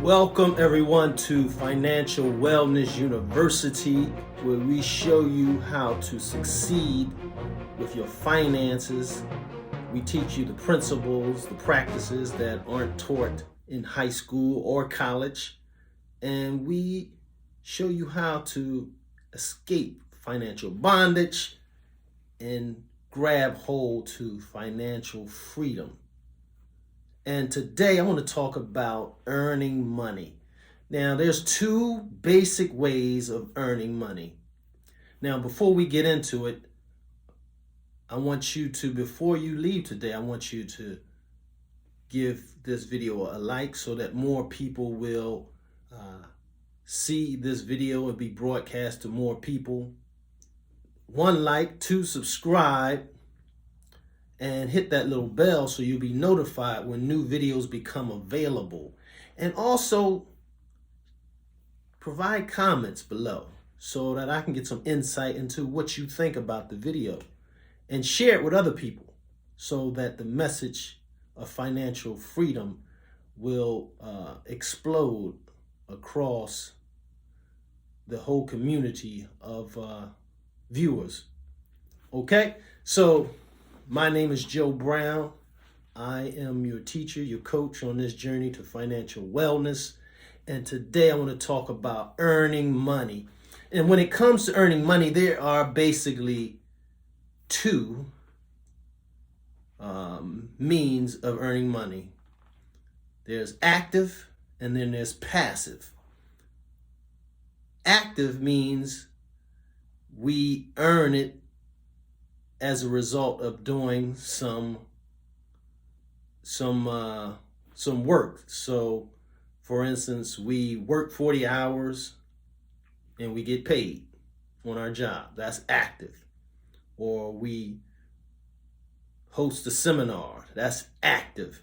Welcome everyone to Financial Wellness University, where we show you how to succeed with your finances. We teach you the principles, the practices that aren't taught in high school or college, and we show you how to escape financial bondage and grab hold to financial freedom. And today I want to talk about earning money. Now, there's two basic ways of earning money. Now, before we get into it, I want you to, before you leave today, I want you to give this video a like so that more people will see this video and be broadcast to more people. 1 like, 2 subscribe, and hit that little bell so you'll be notified when new videos become available. And also provide comments below so that I can get some insight into what you think about the video, and share it with other people so that the message of financial freedom will explode across the whole community of viewers. Okay, so my name is Joe Brown. I am your teacher, your coach on this journey to financial wellness. And today I want to talk about earning money. And when it comes to earning money, there are basically two means of earning money. There's active and then there's passive. Active means we earn it as a result of doing some work. So, for instance, we work 40 hours and we get paid on our job. That's active. Or we host a seminar. That's active.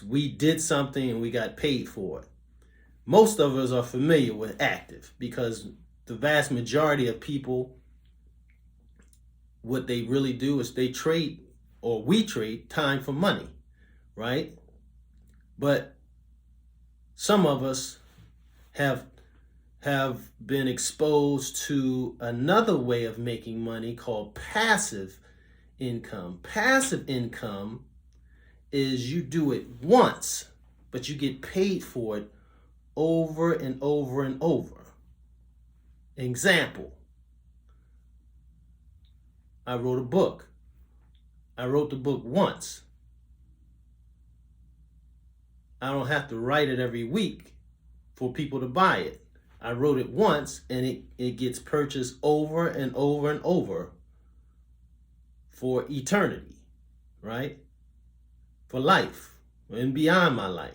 We did something and we got paid for it. Most of us are familiar with active because the vast majority of people, what they really do is they trade, or we trade, time for money, right? But some of us have been exposed to another way of making money called passive income. Passive income is you do it once, but you get paid for it over and over and over. Example: I wrote a book. I wrote the book once. I don't have to write it every week for people to buy it. I wrote it once and it gets purchased over and over and over for eternity, right? For life and beyond my life.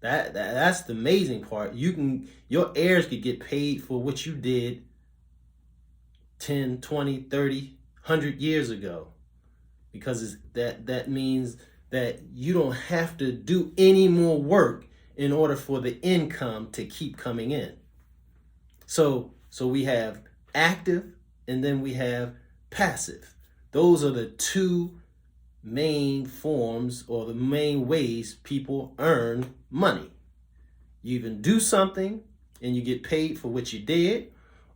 That's the amazing part. Your heirs could get paid for what you did 10, 20, 30, 100 years ago, because that means that you don't have to do any more work in order for the income to keep coming in. So we have active and then we have passive. Those are the two main forms, or the main ways people earn money. You even do something and you get paid for what you did,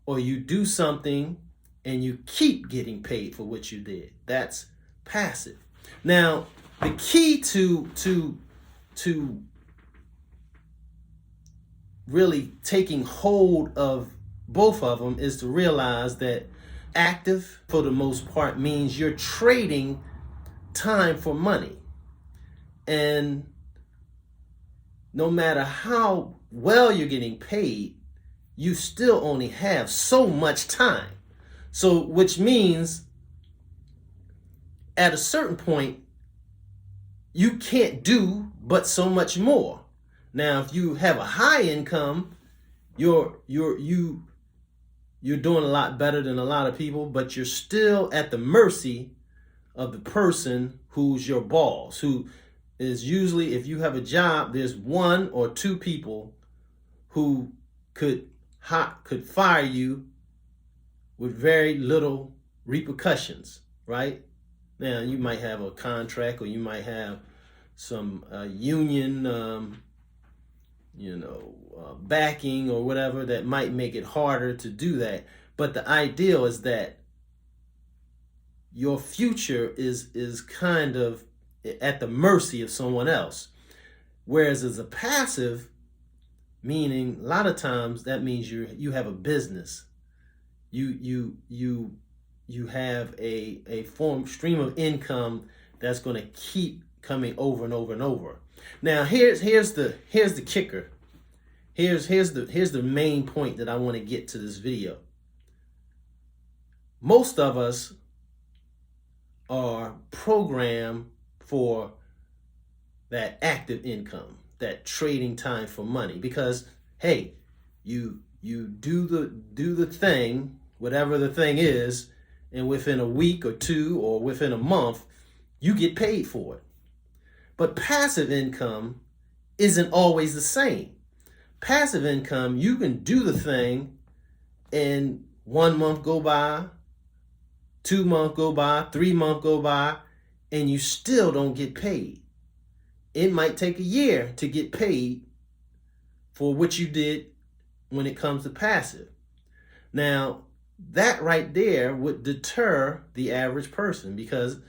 or you do something and you keep getting paid for what you did. That's passive. Now, the key to really taking hold of both of them is to realize that active, for the most part, means you're trading time for money. And no matter how well you're getting paid, you still only have so much time. So, which means at a certain point, you can't do but so much more. Now, if you have a high income, you're doing a lot better than a lot of people, but you're still at the mercy of the person who's your boss, who is usually, if you have a job, there's 1 or 2 people who could fire you with very little repercussions, right? Now, you might have a contract, or you might have some union backing or whatever that might make it harder to do that. But the ideal is that your future is kind of at the mercy of someone else. Whereas as a passive, meaning a lot of times that means you have a business. You have a stream of income that's going to keep coming over and over and over. Now here's the kicker. Here's the main point that I want to get to this video. Most of us are programmed for that active income, that trading time for money, because hey, you do the thing, whatever the thing is, and within a week or two or within a month, you get paid for it. But passive income isn't always the same. Passive income, you can do the thing and 1 month go by, 2 months go by, 3 months go by, and you still don't get paid. It might take a year to get paid for what you did when it comes to passive. Now, that right there would deter the average person because,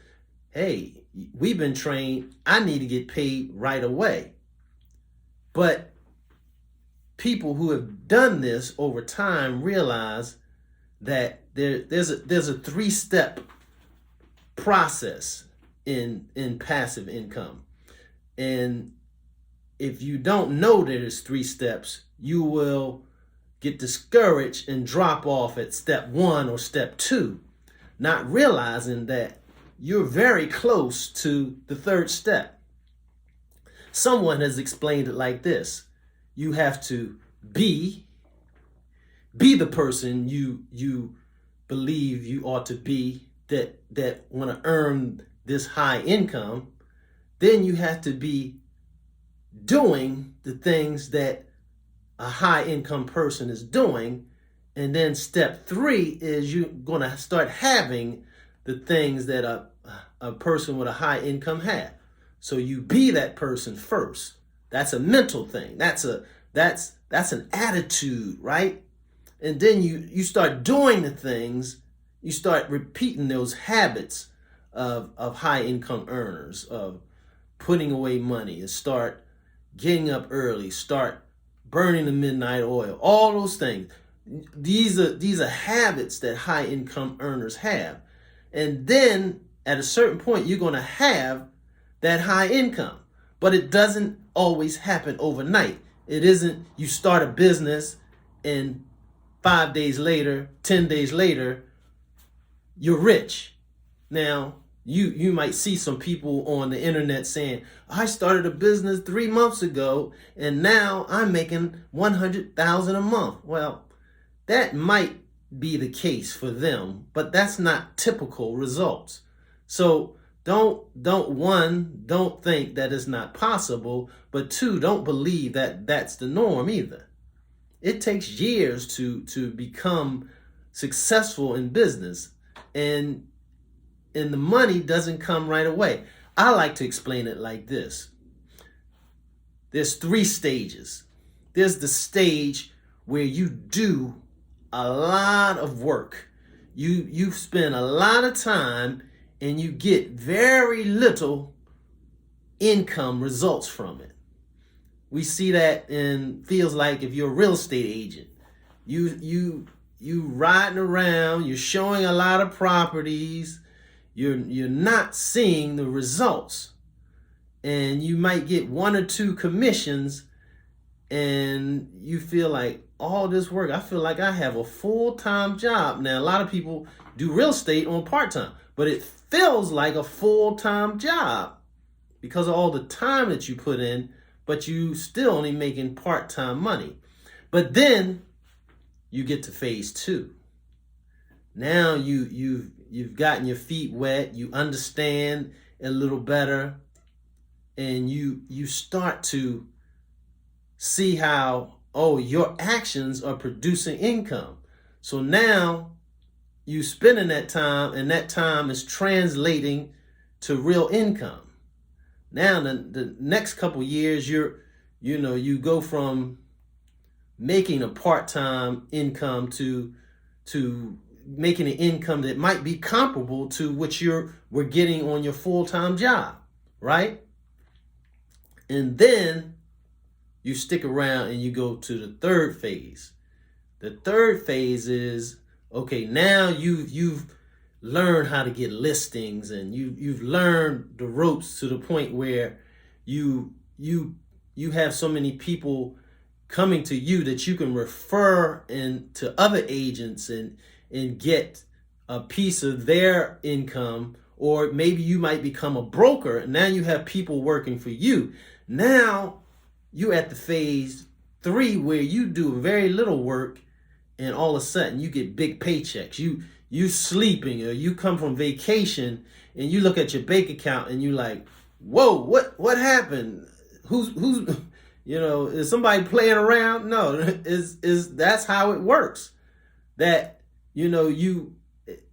hey, we've been trained, I need to get paid right away. But people who have done this over time realize that there's a 3-step process in passive income. And if you don't know that there's 3 steps, you will get discouraged and drop off at step 1 or step 2, not realizing that you're very close to the 3rd step. Someone has explained it like this. You have to be the person you believe you ought to be, that want to earn this high income. Then you have to be doing the things that a high income person is doing. And then step 3 is you're going to start having the things that a person with a high income have. So you be that person first. That's a mental thing. That's an attitude, right? And then you start doing the things, you start repeating those habits of high income earners, of putting away money, and start getting up early, start burning the midnight oil, all those things. These are habits that high income earners have. And then at a certain point, you're going to have that high income. But it doesn't always happen overnight. It isn't you start a business and 5 days later, 10 days later, you're rich. Now, you might see some people on the internet saying, I started a business 3 months ago and now I'm making $100,000 a month. Well, that might be the case for them, but that's not typical results. So don't think that it's not possible, but 2, don't believe that that's the norm either. It takes years to become successful in business, and the money doesn't come right away. I like to explain it like this. There's 3 stages. There's the stage where you do a lot of work. You spend a lot of time and you get very little income results from it. We see that in fields like if you're a real estate agent, you riding around, you're showing a lot of properties, you're not seeing the results, and you might get 1 or 2 commissions, and you feel like all this work, I feel like I have a full-time job. Now, a lot of people do real estate on part-time, but it feels like a full-time job because of all the time that you put in, but you still only making part-time money. But then you get to phase 2. Now you've gotten your feet wet, you understand a little better, and you start to see how, oh, your actions are producing income. So now you spending that time, and that time is translating to real income. Now the next couple years, you're you go from making a part-time income to making an income that might be comparable to what we're getting on your full-time job, right? And then you stick around and you go to the third phase. The third phase is, okay, now you've learned how to get listings, and you've learned the ropes to the point where you have so many people coming to you that you can refer to other agents and get a piece of their income. Or maybe you might become a broker, and now you have people working for you. Now you're at the phase 3 where you do very little work, and all of a sudden you get big paychecks. You sleeping, or you come from vacation and you look at your bank account and you like, whoa, what happened? Who's is somebody playing around? No, that's how it works. That you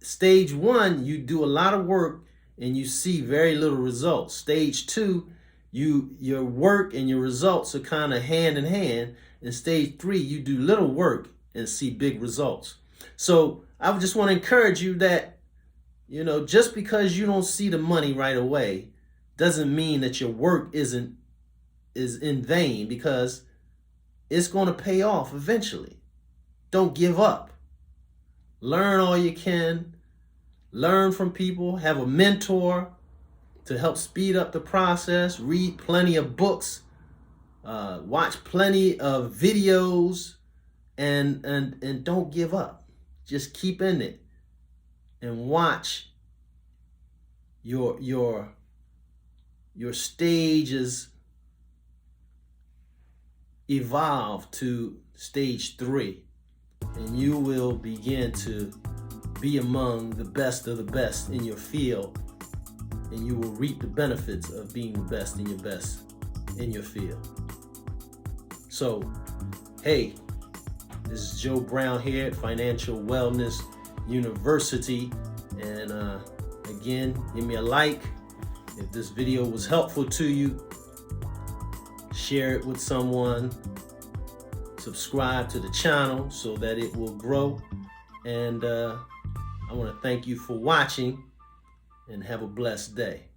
stage 1, you do a lot of work and you see very little results. Stage 2, your work and your results are kind of hand in hand. And stage 3, you do little work and see big results. So I just want to encourage you that, just because you don't see the money right away doesn't mean that your work is in vain, because it's going to pay off eventually. Don't give up. Learn all you can. Learn from people. Have a mentor to help speed up the process. Read plenty of books. Watch plenty of videos, and don't give up. Just keep in it and watch your stages evolve to stage 3, and you will begin to be among the best of the best in your field, and you will reap the benefits of being the best in your field. So, hey, this is Joe Brown here at Financial Wellness University, and again, give me a like if this video was helpful to you. Share it with someone. Subscribe to the channel so that it will grow. And I want to thank you for watching, and have a blessed day.